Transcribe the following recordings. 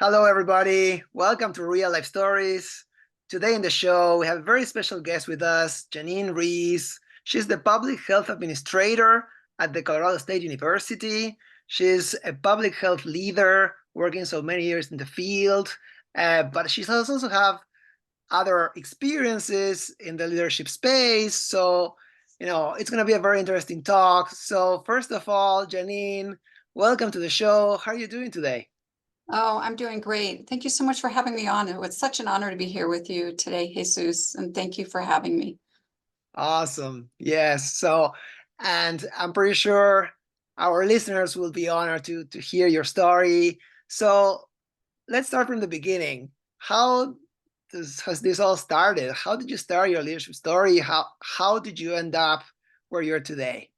Hello, everybody. Welcome to Real Life Stories. Today in the show, we have a very special guest with us, Jeannine Riess. She's the Public Health Administrator at the Colorado State University. She's a public health leader working so many years in the field, but she also have other experiences in the leadership space. So, it's going to be a very interesting talk. So, first of all, Jeannine, welcome to the show. How are you doing today? Oh, I'm doing great. Thank you so much for having me on. It was such an honor to be here with you today, Jesus, and thank you for having me. Awesome. Yes. So, and I'm pretty sure our listeners will be honored to hear your story. So, let's start from the beginning. Has this all started? How did you start your leadership story? How did you end up where you're today?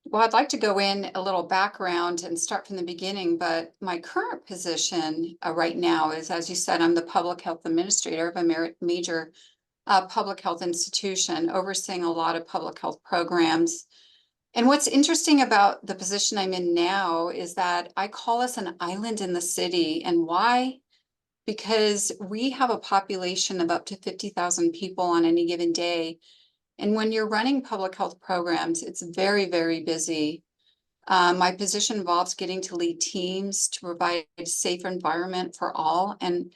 Well, I'd like to go in a little background and start from the beginning, but my current position right now is, as you said, I'm the public health administrator of a major public health institution, overseeing a lot of public health programs. And what's interesting about the position I'm in now is that I call us an island in the city. And why? Because we have a population of up to 50,000 people on any given day. And when you're running public health programs, it's very, very busy. My position involves getting to lead teams to provide a safer environment for all. And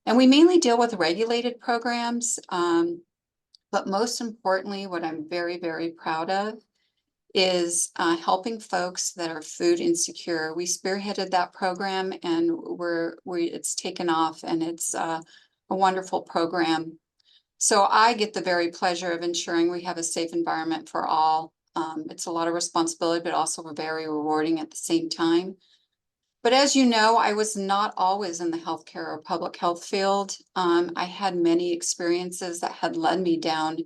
we mainly deal with regulated programs. But most importantly, what I'm very, very proud of is helping folks that are food insecure. We spearheaded that program, and it's taken off, and it's a wonderful program. So I get the very pleasure of ensuring we have a safe environment for all. It's a lot of responsibility, but also very rewarding at the same time. But as you know, I was not always in the healthcare or public health field. I had many experiences that had led me down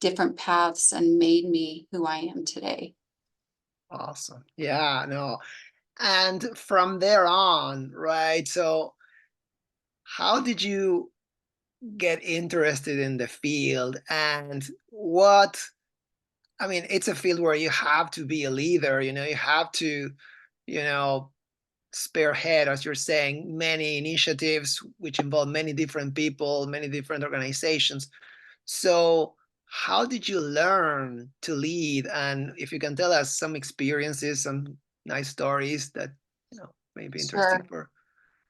different paths and made me who I am today. Awesome. Yeah, no. And from there on, right? So, how did you get interested in the field and it's a field where you have to be a leader, you have to, you know, spearhead, as you're saying, many initiatives which involve many different people, many different organizations. So, how did you learn to lead? And if you can tell us some experiences, some nice stories that, may be interesting Sure, for.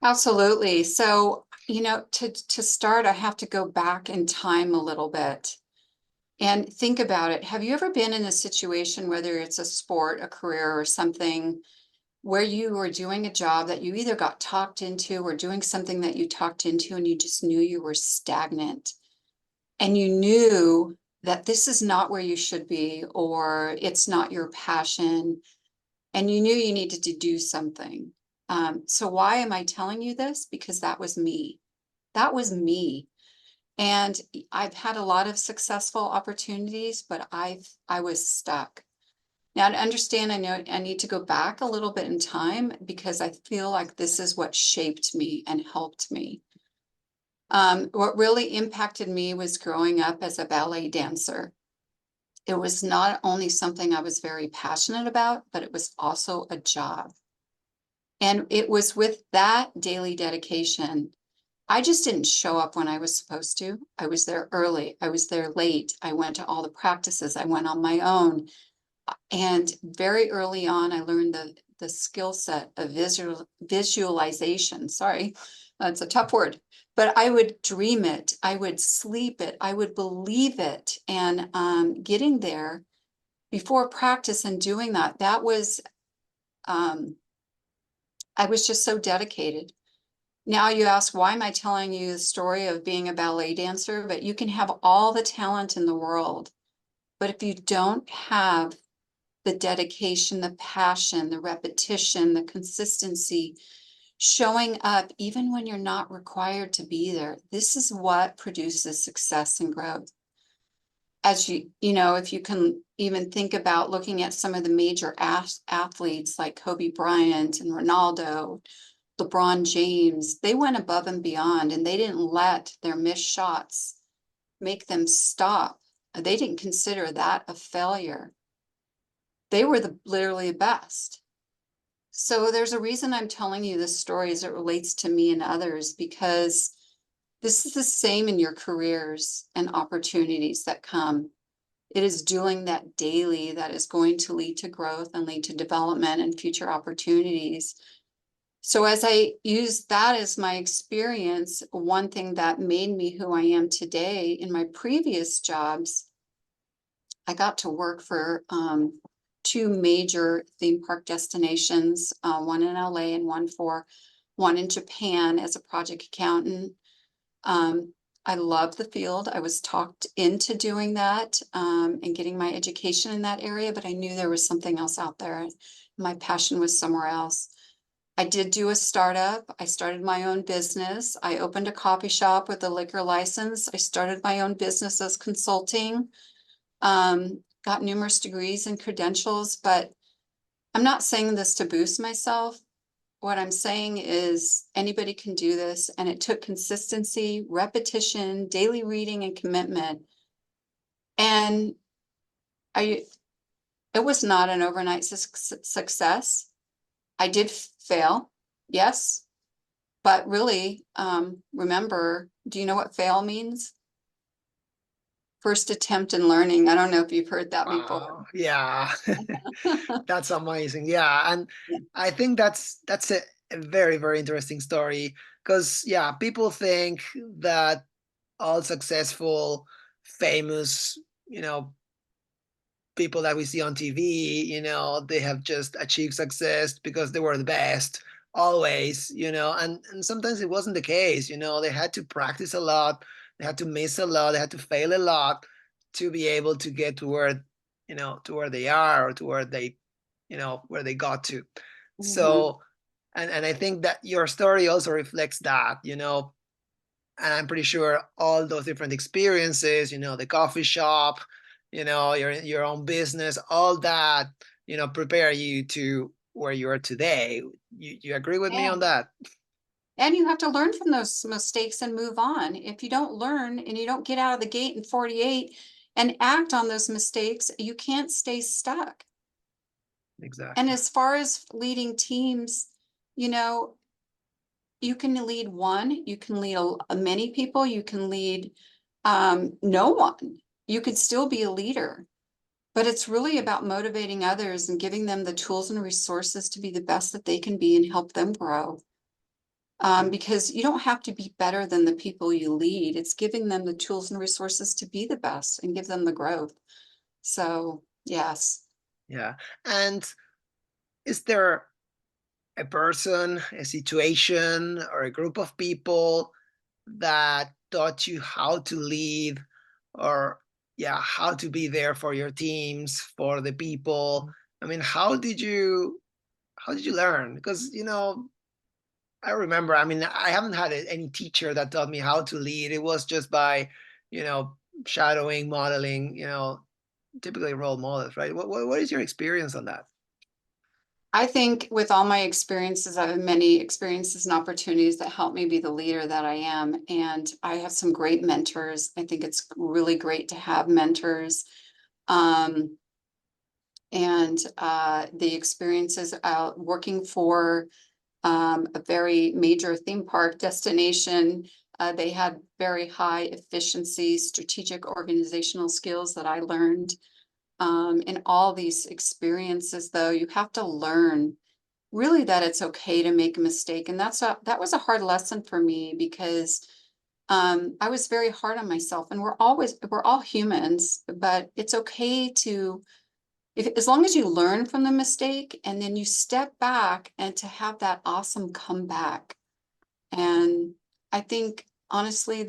absolutely. So, to start, I have to go back in time a little bit and think about it. Have you ever been in a situation, whether it's a sport, a career, or something, where you were doing a job that you either got talked into or doing something that you talked into and you just knew you were stagnant and you knew that this is not where you should be or it's not your passion and you knew you needed to do something? So why am I telling you this? Because that was me. That was me. And I've had a lot of successful opportunities, but I was stuck. Now, to understand, I know I need to go back a little bit in time because I feel like this is what shaped me and helped me. What really impacted me was growing up as a ballet dancer. It was not only something I was very passionate about, but it was also a job. And it was with that daily dedication. I just didn't show up when I was supposed to. I was there early. I was there late. I went to all the practices. I went on my own. And very early on, I learned the skill set of visualization. Sorry, that's a tough word, but I would dream it, I would sleep it, I would believe it. And getting there before practice and doing that, um, I was just so dedicated. Now you ask, why am I telling you the story of being a ballet dancer? But you can have all the talent in the world, but if you don't have the dedication, the passion, the repetition, the consistency, showing up even when you're not required to be there. This is what produces success and growth. As if you can even think about looking at some of the major athletes like Kobe Bryant and Ronaldo, LeBron James, they went above and beyond and they didn't let their missed shots make them stop. They didn't consider that a failure. They were literally the best. So there's a reason I'm telling you this story as it relates to me and others, because this is the same in your careers and opportunities that come. It is doing that daily that is going to lead to growth and lead to development and future opportunities. So as I use that as my experience, one thing that made me who I am today in my previous jobs, I got to work for two major theme park destinations, one in LA and one in Japan as a project accountant. Um, I love the field. I was talked into doing that and getting my education in that area, but I knew there was something else out there. My passion was somewhere else. I did do a startup. I started my own business. I opened a coffee shop with a liquor license. I started my own business as consulting, got numerous degrees and credentials, but I'm not saying this to boost myself. What I'm saying is anybody can do this, and it took consistency, repetition, daily reading, and commitment. And I, it was not an overnight success. I did fail, yes, but really, remember, do you know what fail means? First attempt in learning. I don't know if you've heard that before. Wow. Yeah. That's amazing. Yeah. And I think that's a very, very interesting story because yeah, people think that all successful, famous, people that we see on TV, they have just achieved success because they were the best always, and sometimes it wasn't the case, they had to practice a lot, they had to miss a lot, they had to fail a lot to be able to get to where they are or to where they got to. Mhm. So, and I think that your story also reflects that, and I'm pretty sure all those different experiences, the coffee shop, your own business, all that, prepare you to where you are today. You agree with me Yeah. on that? And you have to learn from those mistakes and move on. If you don't learn and you don't get out of the gate in 48 and act on those mistakes, you can't stay stuck. And Exactly. as far as leading teams, you know, you can lead one, you can lead many people, you can lead no one. You could still be a leader, but it's really about motivating others and giving them the tools and resources to be the best that they can be and help them grow. Because you don't have to be better than the people you lead. It's giving them the tools and resources to be the best and give them the growth. So, yes. Yeah. And is there a person, a situation, or a group of people that taught you how to lead or yeah, how to be there for your teams, for the people? I mean, how did you learn? Because I remember, I mean, I haven't had any teacher that taught me how to lead. It was just by, you know, shadowing, modeling, typically role models, right? What is your experience on that? I think with all my experiences, I have many experiences and opportunities that help me be the leader that I am. And I have some great mentors. I think it's really great to have mentors. Um, and the experiences out working for a very major theme park destination. They had very high efficiency, strategic organizational skills that I learned. In all these experiences, though, you have to learn really that it's okay to make a mistake. And that was a hard lesson for me because I was very hard on myself. And we're all humans, but it's okay to as long as you learn from the mistake and then you step back and to have that awesome comeback. And I think honestly,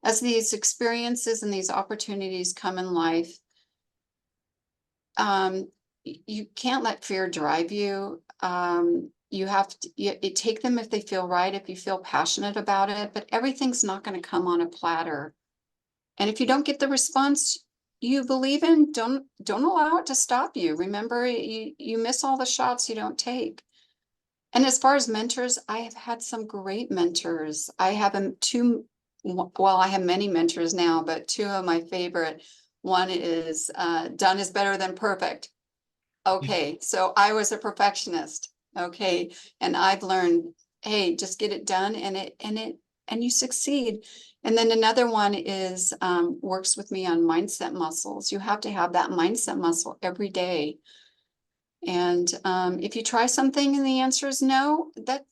as these experiences and these opportunities come in life, you can't let fear drive you. You have to take them if they feel right, if you feel passionate about it, but everything's not going to come on a platter. And if you don't get the response you believe in, don't allow it to stop you. Remember, you miss all the shots you don't take. And as far as mentors, I have had some great mentors. I have well, I have many mentors now, but two of my favorite. One is done is better than perfect. Okay, so I was a perfectionist. Okay, and I've learned, hey, just get it done and you succeed. And then another one is works with me on mindset muscles. You have to have that mindset muscle every day. And if you try something and the answer is no, that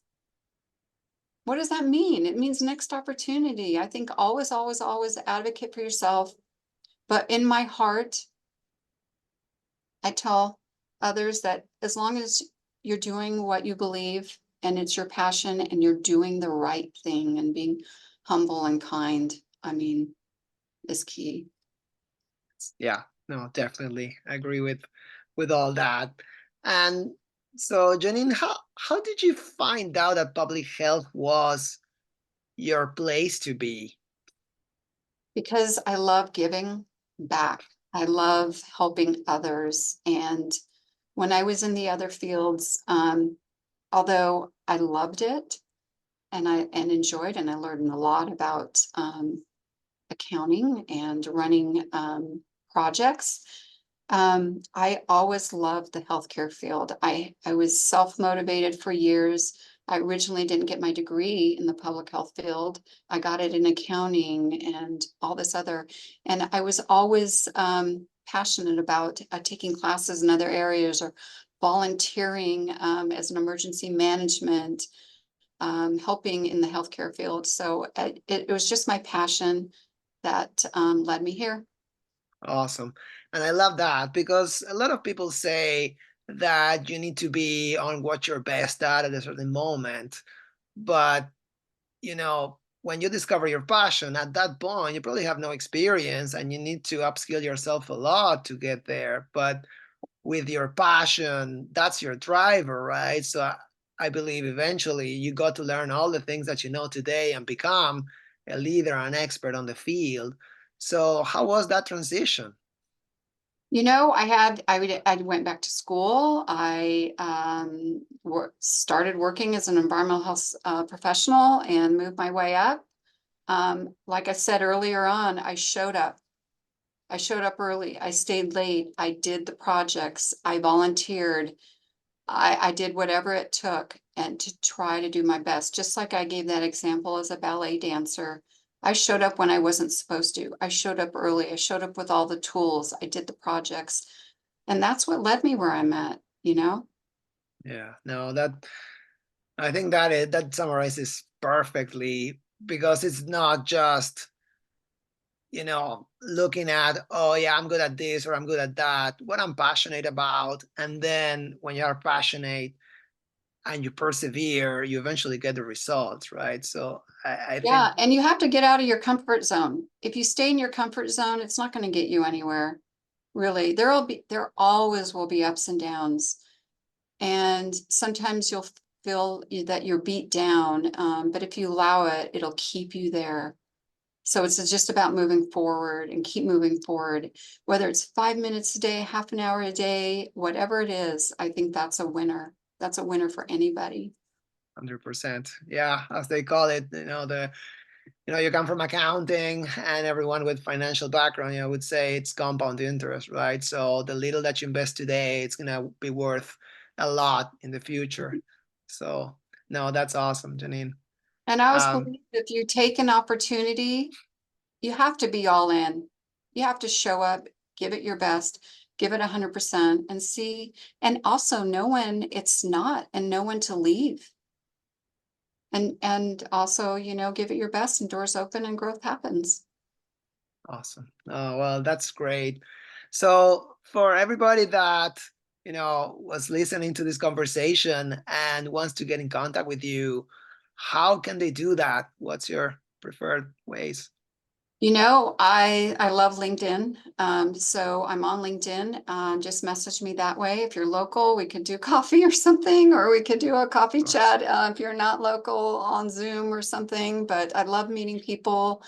what does that mean? It means next opportunity. I think always, always, always advocate for yourself. But in my heart, I tell others that as long as you're doing what you believe and it's your passion and you're doing the right thing and being humble and kind, I mean, is key. Yeah, no, definitely. I agree with all that. And so, Janine, how did you find out that public health was your place to be? Because I love giving back. I love helping others. And when I was in the other fields, although I loved it and enjoyed and I learned a lot about accounting and running projects. I always loved the healthcare field. I was self-motivated for years. I originally didn't get my degree in the public health field. I got it in accounting and all this other, and I was always passionate about taking classes in other areas or volunteering as an emergency management, helping in the healthcare field. So it was just my passion that led me here. Awesome. And I love that because a lot of people say that you need to be on what you're best at a certain moment. But, when you discover your passion at that point, you probably have no experience and you need to upskill yourself a lot to get there. But with your passion, that's your driver, right? So I believe eventually you got to learn all the things that you know today and become a leader, an expert on the field. So how was that transition? You know, I went back to school. I started working as an environmental health professional and moved my way up. Like I said earlier on, I showed up. I showed up early. I stayed late. I did the projects. I volunteered. I did whatever it took and to try to do my best. Just like I gave that example as a ballet dancer. I showed up when I wasn't supposed to. I showed up early. I showed up with all the tools. I did the projects. And that's what led me where I'm at, you know? Yeah, no, that I think that summarizes perfectly because it's not just, looking at, oh yeah, I'm good at this or I'm good at that, what I'm passionate about. And then when you are passionate and you persevere, you eventually get the results, right? So I think Yeah. And you have to get out of your comfort zone. If you stay in your comfort zone, it's not going to get you anywhere. Really. There always will be ups and downs. And sometimes you'll feel that you're beat down. But if you allow it, it'll keep you there. So it's just about moving forward and keep moving forward, whether it's 5 minutes a day, half an hour a day, whatever it is. I think that's a winner. That's a winner for anybody. 100%. Yeah, as they call it, you come from accounting and everyone with financial background, would say it's compound interest, right? So the little that you invest today, it's gonna be worth a lot in the future. So no, that's awesome, Janine. And I always Um, believe if you take an opportunity, you have to be all in. You have to show up, give it your best, give it 100% and see, and also know when it's not and know when to leave. And also, give it your best and doors open and growth happens. Awesome. Oh, well, that's great. So for everybody that, was listening to this conversation and wants to get in contact with you, how can they do that? What's your preferred ways? I love LinkedIn. So I'm on LinkedIn. Just message me that way. If you're local, we could do coffee or something, or we could do a coffee Of course. chat if you're not local on Zoom or something. But I love meeting people.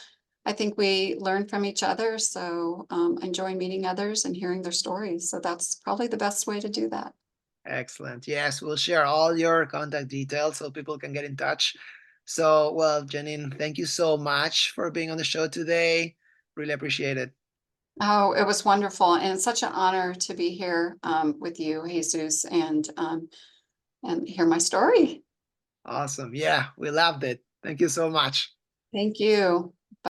I think we learn from each other. So enjoy meeting others and hearing their stories. So that's probably the best way to do that. Excellent. Yes, we'll share all your contact details so people can get in touch. So, well, Janine, thank you so much for being on the show today. Really appreciate it. Oh, it was wonderful, and it's such an honor to be here with you, Jesus, and hear my story. Awesome. Yeah, we loved it. Thank you so much. Thank you.